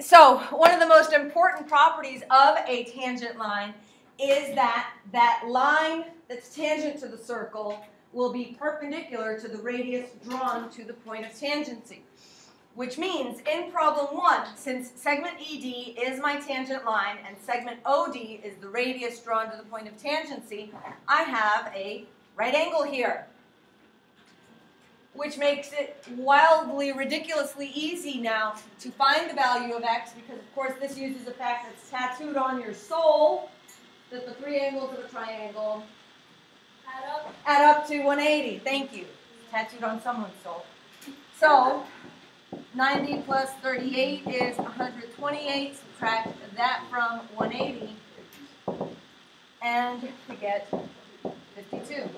So one of the most important properties of a tangent line is that that line that's tangent to the circle will be perpendicular to the radius drawn to the point of tangency. Which means in problem 1, since segment ED is my tangent line and segment OD is the radius drawn to the point of tangency, I have a right angle here. Which makes it wildly, ridiculously easy now to find the value of x, because of course this uses a fact that's tattooed on your soul, that the three angles of a triangle add up to 180. Thank you. Tattooed on someone's soul. So 90 plus 38 is 128. Subtract that from 180, and we get 52.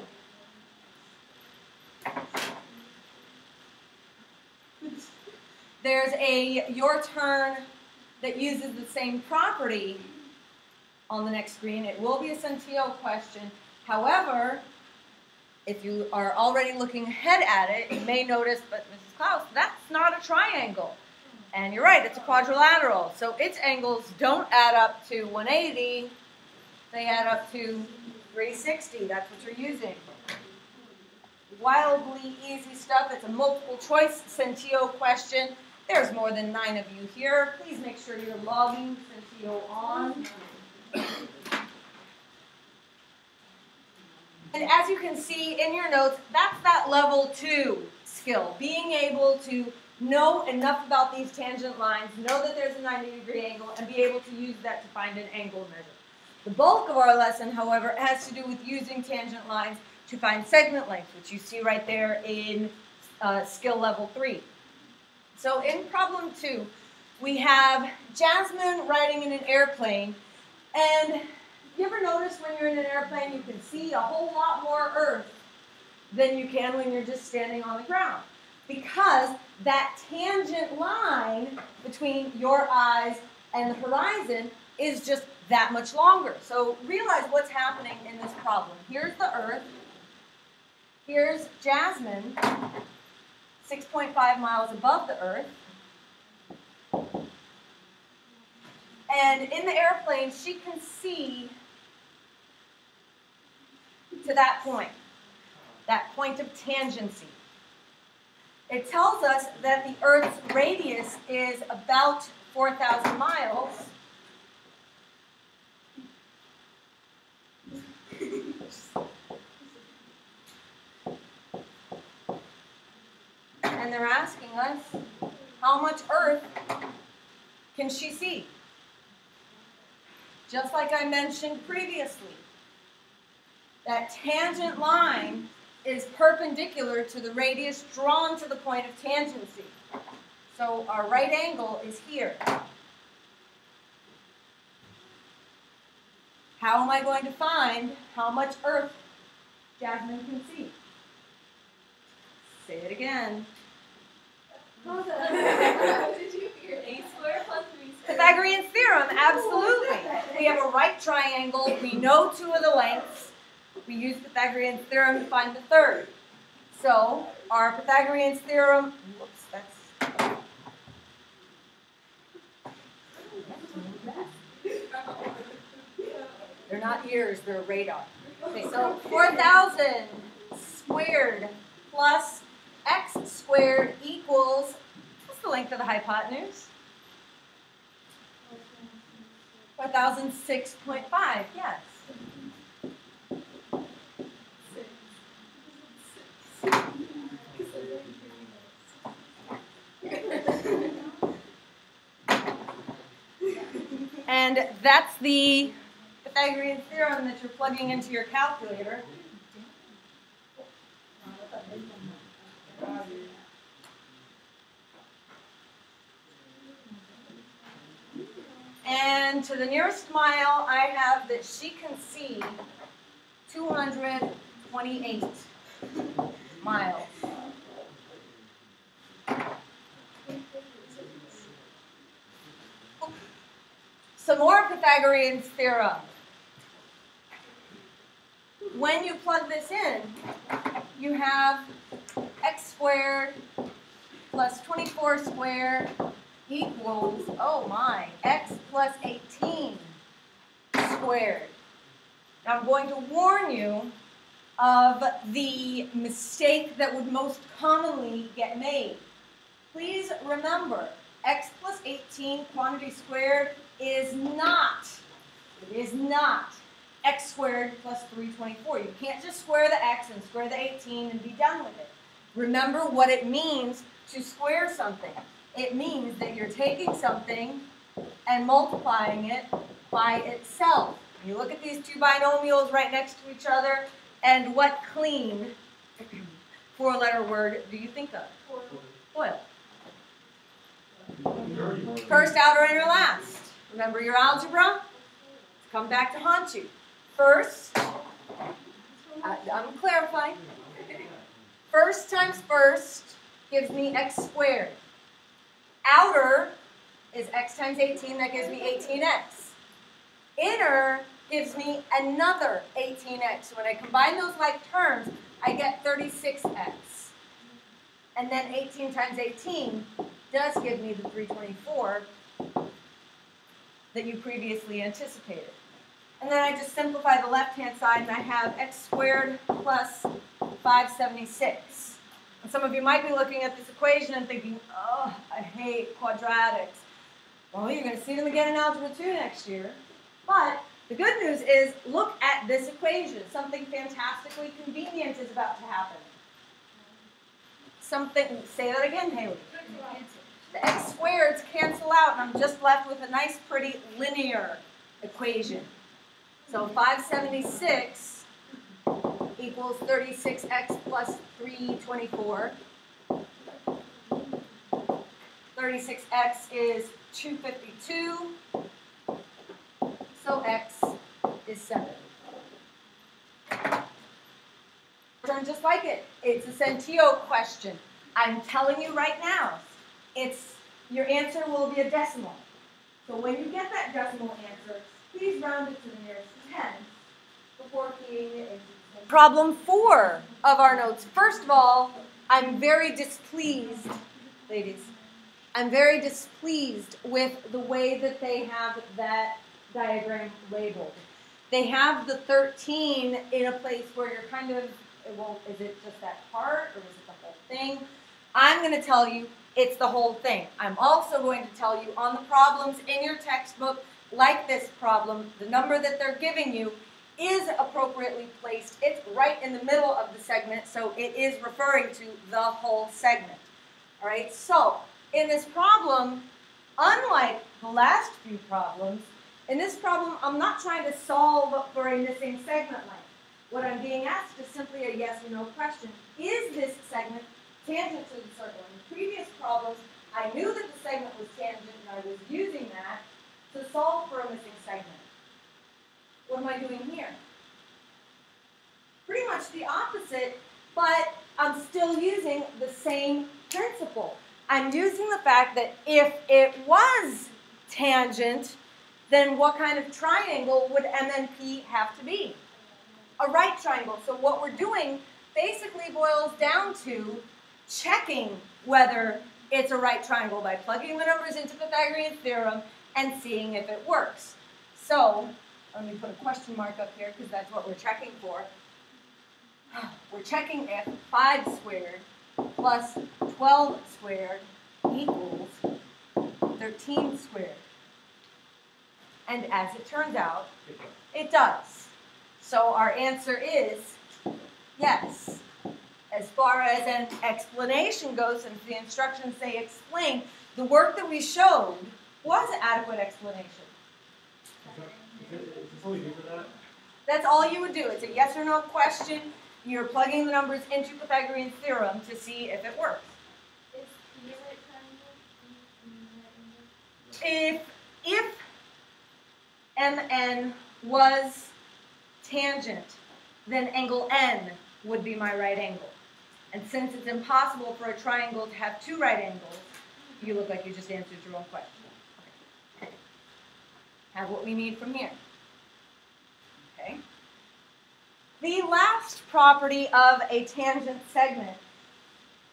There's a your turn that uses the same property on the next screen. It will be a Centillo question. However, if you are already looking ahead at it, you may notice, but Mrs. Clouse, that's not a triangle. And you're right, it's a quadrilateral. So its angles don't add up to 180. They add up to 360. That's what you're using. Wildly easy stuff. It's a multiple choice Centillo question. There's more than 9 of you here. Please make sure you're logging Centillo on. And as you can see in your notes, that's that level 2 skill. Being able to know enough about these tangent lines, know that there's a 90-degree angle, and be able to use that to find an angle measure. The bulk of our lesson, however, has to do with using tangent lines to find segment length, which you see right there in skill level 3. So in problem 2, we have Jasmine riding in an airplane, and you ever notice when you're in an airplane you can see a whole lot more earth than you can when you're just standing on the ground? Because that tangent line between your eyes and the horizon is just that much longer. So realize what's happening in this problem. Here's the earth. Here's Jasmine, 6.5 miles above the earth. And in the airplane, she can see to that point of tangency. It tells us that the Earth's radius is about 4,000 miles. And they're asking us, how much Earth can she see? Just like I mentioned previously, that tangent line is perpendicular to the radius drawn to the point of tangency. So our right angle is here. How am I going to find how much Earth Jasmine can see? Say it again. Did you hear a squared plus b squared? Pythagorean theorem, absolutely. We have a right triangle. We know 2 of the lengths. We use Pythagorean theorem to find the third. So our Pythagorean theorem, whoops, that's... They're not ears, they're radar. Okay, so 4,000 squared plus x squared equals, what's the length of the hypotenuse? 4,006.5, yes. And that's the Pythagorean theorem that you're plugging into your calculator. And to the nearest mile, I have that she can see 228 miles. Some more Pythagorean theorem. When you plug this in, you have x squared plus 24 squared equals, oh my, x plus 18 squared. Now I'm going to warn you of the mistake that would most commonly get made. Please remember, x plus 18 quantity squared is not x squared plus 324. You can't just square the x and square the 18 and be done with it. Remember what it means to square something. It means that you're taking something and multiplying it by itself. You look at these two binomials right next to each other, and what clean four-letter word do you think of? FOIL. First, outer, inner, last. Remember your algebra? Come back to haunt you. First, I'm clarifying. First times first gives me x squared. Outer is x times 18, that gives me 18x. Inner gives me another 18x. So when I combine those like terms, I get 36x. And then 18 times 18 does give me the 324 that you previously anticipated. And then I just simplify the left-hand side, and I have x squared plus 576. And some of you might be looking at this equation and thinking, oh, I hate quadratics. Well, you're going to see them again in Algebra 2 next year. But the good news is, look at this equation. Something fantastically convenient is about to happen. Say that again, Haley. The x squareds cancel out, and I'm just left with a nice, pretty linear equation. So 576 equals 36x plus 324. 36x is 252. So x is 7. Turn just like it. It's a Centio question. I'm telling you right now, your answer will be a decimal. So when you get that decimal answer, please round it to the nearest 10 before keying it into the Problem 4 of our notes. First of all, I'm very displeased, ladies. I'm very displeased with the way that they have that diagram labeled. They have the 13 in a place where you're kind of, well, is it just that part or is it the whole thing? I'm going to tell you it's the whole thing. I'm also going to tell you on the problems in your textbook, like this problem, the number that they're giving you is appropriately placed. It's right in the middle of the segment, so it is referring to the whole segment. All right, so in this problem, unlike the last few problems, in this problem, I'm not trying to solve for a missing segment length. What I'm being asked is simply a yes or no question. Is this segment tangent to the circle? In previous problems, I knew that the segment was tangent and I was using that to solve for a missing segment. What am I doing here? Pretty much the opposite, but I'm still using the same principle. I'm using the fact that if it was tangent, then what kind of triangle would MNP have to be? A right triangle. So what we're doing basically boils down to checking whether it's a right triangle by plugging the numbers into Pythagorean theorem and seeing if it works. So let me put a question mark up here because that's what we're checking for. We're checking if 5 squared plus 12 squared equals 13 squared. And as it turns out, it does. So our answer is yes. As far as an explanation goes, since the instructions say explain, the work that we showed was an adequate explanation. That's all you would do. It's a yes or no question. You're plugging the numbers into Pythagorean theorem to see if it works. Is P a right triangle? If MN was tangent, then angle N would be my right angle. And since it's impossible for a triangle to have two right angles, you look like you just answered your own question. Okay. Have what we need from here. Okay. The last property of a tangent segment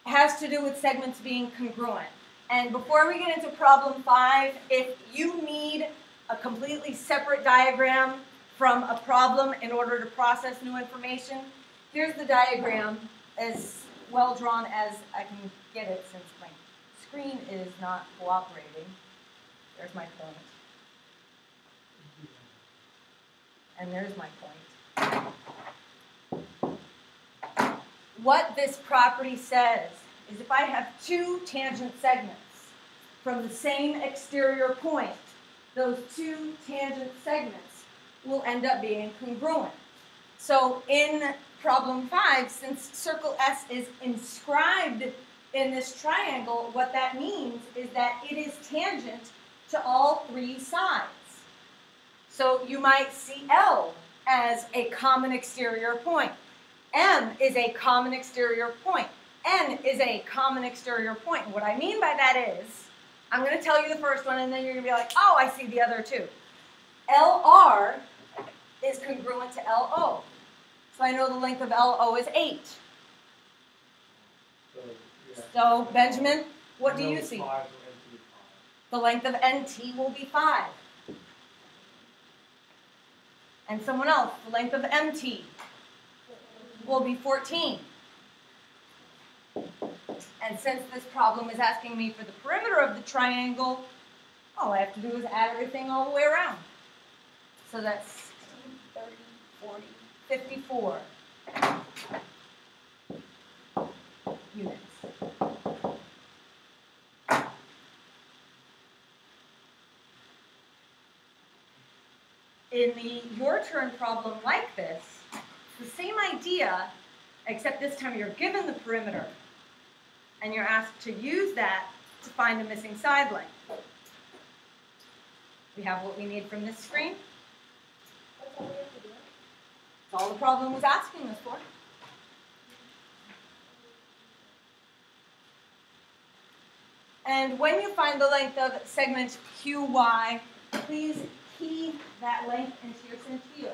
has to do with segments being congruent. And before we get into problem 5, if you need a completely separate diagram from a problem in order to process new information, here's the diagram as well drawn as I can get it since my screen is not cooperating. There's my point. And there's my point. What this property says is if I have two tangent segments from the same exterior point, those two tangent segments will end up being congruent. So in problem 5, since circle S is inscribed in this triangle, what that means is that it is tangent to all three sides. So you might see L as a common exterior point. M is a common exterior point. N is a common exterior point. And what I mean by that is, I'm going to tell you the first one, and then you're going to be like, oh, I see the other two. LR is congruent to LO. So I know the length of LO is 8. So, Benjamin, what do you see? The length of NT will be 5. And someone else, the length of MT will be 14. And since this problem is asking me for the perimeter of the triangle, all I have to do is add everything all the way around. So that's 16, 30, 40, 54 units. In the your turn problem like this, the same idea, except this time you're given the perimeter, and you're asked to use that to find the missing side length. We have what we need from this screen. That's all the problem was asking us for. And when you find the length of segment QY, please key that length into your Centillo.